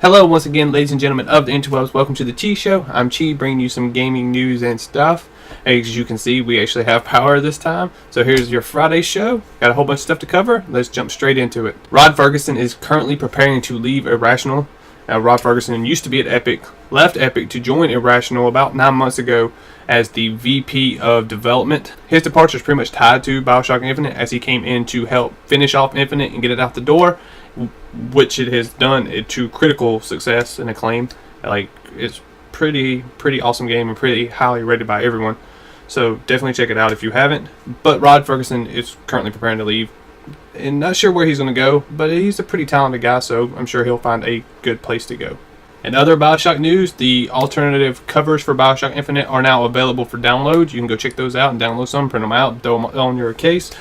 Hello once again, ladies and gentlemen of the interwebs. Welcome to the Chi Show. I'm Chi, bringing you some gaming news and stuff. As you can see, we actually have power this time. So here's your Friday show. Got a whole bunch of stuff to cover. Let's jump straight into it. Rod Fergusson is currently preparing to leave Irrational. Now, Rod Fergusson used to be at Epic, left Epic to join Irrational about 9 months ago as the VP of Development. His departure is pretty much tied to BioShock Infinite, as he came in to help finish off Infinite and get it out the door, which it has done to critical success and acclaim. Like, it's pretty awesome game and pretty highly rated by everyone. So definitely check it out if you haven't. But Rod Fergusson is currently preparing to leave. And not sure where he's going to go, but he's a pretty talented guy, so I'm sure he'll find a good place to go. In other BioShock news, the alternative covers for BioShock Infinite are now available for download. You can go check those out and download some, print them out, throw them on your case.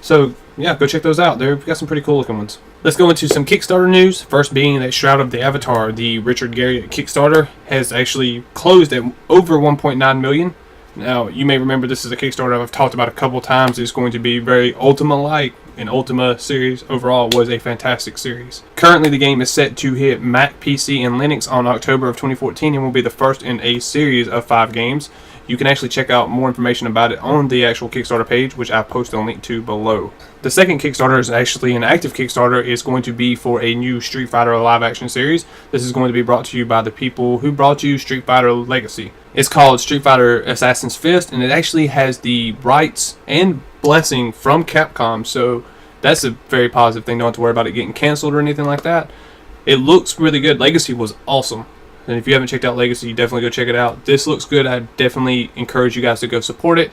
So yeah, go check those out. They've got some pretty cool looking ones. Let's go into some Kickstarter news. First being that Shroud of the Avatar, the Richard Garriott Kickstarter, has actually closed at over 1.9 million. Now, you may remember this is a Kickstarter I've talked about a couple times. It's going to be very Ultima-like, and Ultima series overall was a fantastic series. Currently, the game is set to hit Mac, PC, and Linux on October of 2014 and will be the first in a series of 5 games. You can actually check out more information about it on the actual Kickstarter page, which I posted a link to below. The second Kickstarter is actually an active Kickstarter. It's going to be for a new Street Fighter live action series. This is going to be brought to you by the people who brought you Street Fighter Legacy. It's called Street Fighter Assassin's Fist, and it actually has the rights and blessing from Capcom, so that's a very positive thing. Don't have to worry about it getting canceled or anything like that. It looks really good. Legacy was awesome. And if you haven't checked out Legacy, definitely go check it out. This looks good. I definitely encourage you guys to go support it.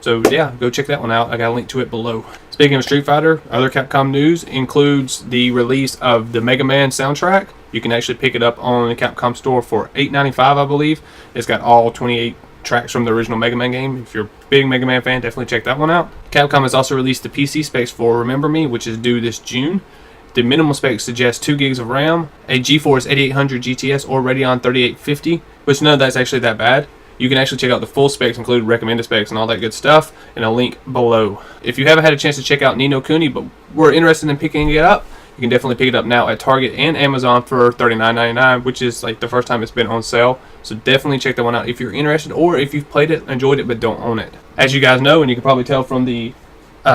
So yeah, go check that one out. I got a link to it below. Speaking of Street Fighter, other Capcom news includes the release of the Megaman soundtrack. You can actually pick it up on the Capcom store for $8.95, I believe. It's got all 28 tracks from the original Mega Man game. If you're a big Mega Man fan, definitely check that one out. Capcom has also released the PC specs for Remember Me, which is due this June. The minimum specs suggest 2 gigs of RAM, a GeForce 8800 GTS or Radeon 3850, which none of that's actually that bad. You can actually check out the full specs, including recommended specs and all that good stuff, in a link below. If you haven't had a chance to check out No Kuni, but were interested in picking it up, you can definitely pick it up now at Target and Amazon for $39.99, which is like the first time it's been on sale. So definitely check that one out if you're interested, or if you've played it, enjoyed it, but don't own it. As you guys know, and you can probably tell from the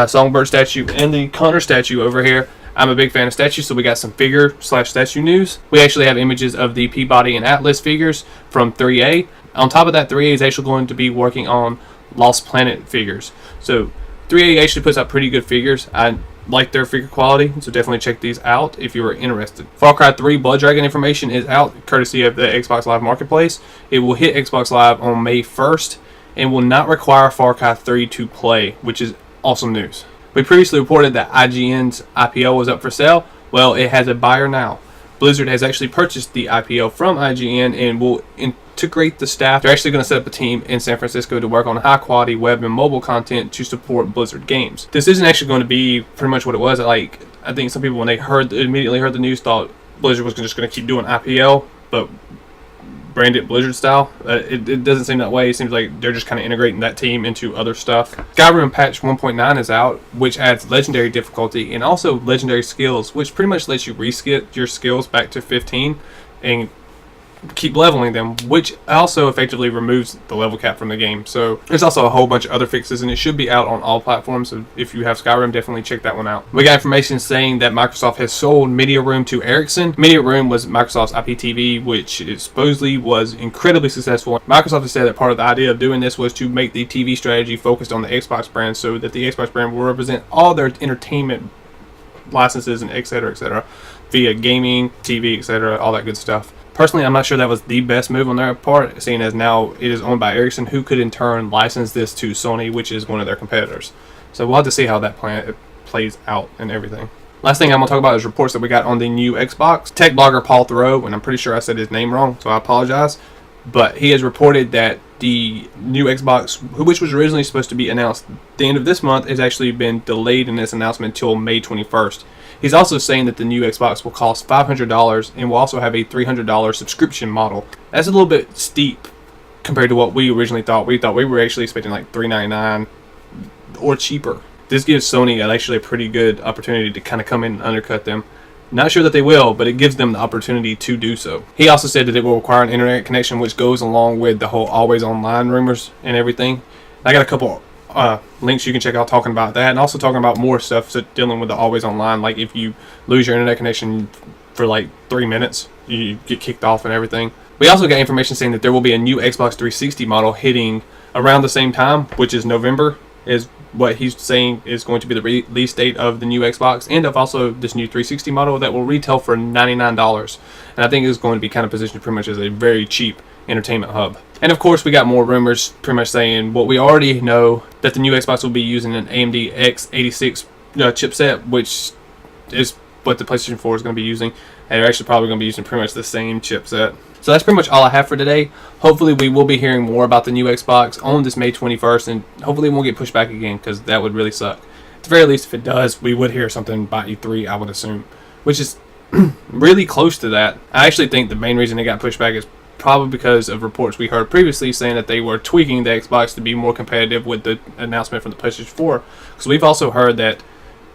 Songbird statue and the Connor statue over here, I'm a big fan of statues, so we got some figure/statue news. We actually have images of the Peabody and Atlas figures from 3A. On top of that, 3A is actually going to be working on Lost Planet figures. So 3A actually puts out pretty good figures. I like their figure quality, so definitely check these out if you are interested. Far Cry 3 Blood Dragon information is out, courtesy of the Xbox Live Marketplace. It will hit Xbox Live on May 1st and will not require Far Cry 3 to play, which is awesome news. We previously reported that IGN's IPO was up for sale. Well, it has a buyer now. Blizzard has actually purchased the IPO from IGN and will integrate the staff. They're actually going to set up a team in San Francisco to work on high quality web and mobile content to support Blizzard games. This isn't actually going to be pretty much what it was. Like, I think some people, when they immediately heard the news, thought Blizzard was just going to keep doing IPL, but branded Blizzard style. It doesn't seem that way. It seems like they're just kind of integrating that team into other stuff. Skyrim patch 1.9 is out, which adds legendary difficulty and also legendary skills, which pretty much lets you reskill your skills back to 15 and keep leveling them, which also effectively removes the level cap from the game. So there's also a whole bunch of other fixes, and it should be out on all platforms. So if you have Skyrim, definitely check that one out. We got information saying that Microsoft has sold MediaRoom to Ericsson. MediaRoom was Microsoft's IPTV, which it supposedly was incredibly successful. Microsoft has said that part of the idea of doing this was to make the TV strategy focused on the Xbox brand, so that the Xbox brand will represent all their entertainment licenses and etc. via gaming, TV, etc., all that good stuff. Personally, I'm not sure that was the best move on their part, seeing as now it is owned by Ericsson, who could in turn license this to Sony, which is one of their competitors. So we'll have to see how that plan plays out and everything. Last thing I'm going to talk about is reports that we got on the new Xbox. Tech blogger Paul Thoreau, and I'm pretty sure I said his name wrong, so I apologize, but he has reported that the new Xbox, which was originally supposed to be announced at the end of this month, has actually been delayed in its announcement until May 21st. He's also saying that the new Xbox will cost $500 and will also have a $300 subscription model. That's a little bit steep compared to what we originally thought. We thought we were actually expecting like $399 or cheaper. This gives Sony actually a pretty good opportunity to kind of come in and undercut them. Not sure that they will, but it gives them the opportunity to do so. He also said that it will require an internet connection, which goes along with the whole always online rumors and everything. I got a couple links you can check out talking about that, and also talking about more stuff dealing with the always online, like if you lose your internet connection for like 3 minutes, you get kicked off and everything. We also got information saying that there will be a new Xbox 360 model hitting around the same time, which is November, is what he's saying is going to be the release date of the new Xbox, and of also this new 360 model that will retail for $99. And I think it's going to be kind of positioned pretty much as a very cheap entertainment hub. And of course, we got more rumors pretty much saying what we already know, that the new Xbox will be using an AMD X86 chipset, which is what the PlayStation 4 is going to be using. And they're actually probably going to be using pretty much the same chipset. So that's pretty much all I have for today. Hopefully we will be hearing more about the new Xbox on this May 21st, and hopefully it won't get pushed back again, because that would really suck. At the very least, if it does, we would hear something by E3, I would assume, which is really close to that. I actually think the main reason it got pushed back is probably because of reports we heard previously saying that they were tweaking the Xbox to be more competitive with the announcement from the PlayStation 4. Because we've also heard that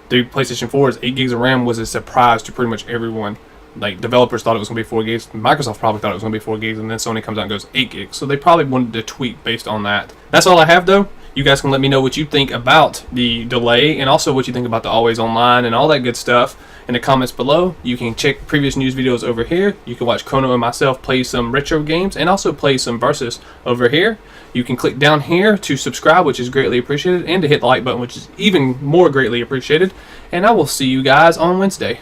the PlayStation 4's 8 gigs of RAM was a surprise to pretty much everyone. Like, developers thought it was going to be 4 gigs. Microsoft probably thought it was going to be 4 gigs, and then Sony comes out and goes 8 gigs. So they probably wanted to tweak based on that. That's all I have, though. You guys can let me know what you think about the delay, and also what you think about the always online and all that good stuff in the comments below. You can check previous news videos over here. You can watch Chrono and myself play some retro games, and also play some Versus over here. You can click down here to subscribe, which is greatly appreciated, and to hit the like button, which is even more greatly appreciated. And I will see you guys on Wednesday.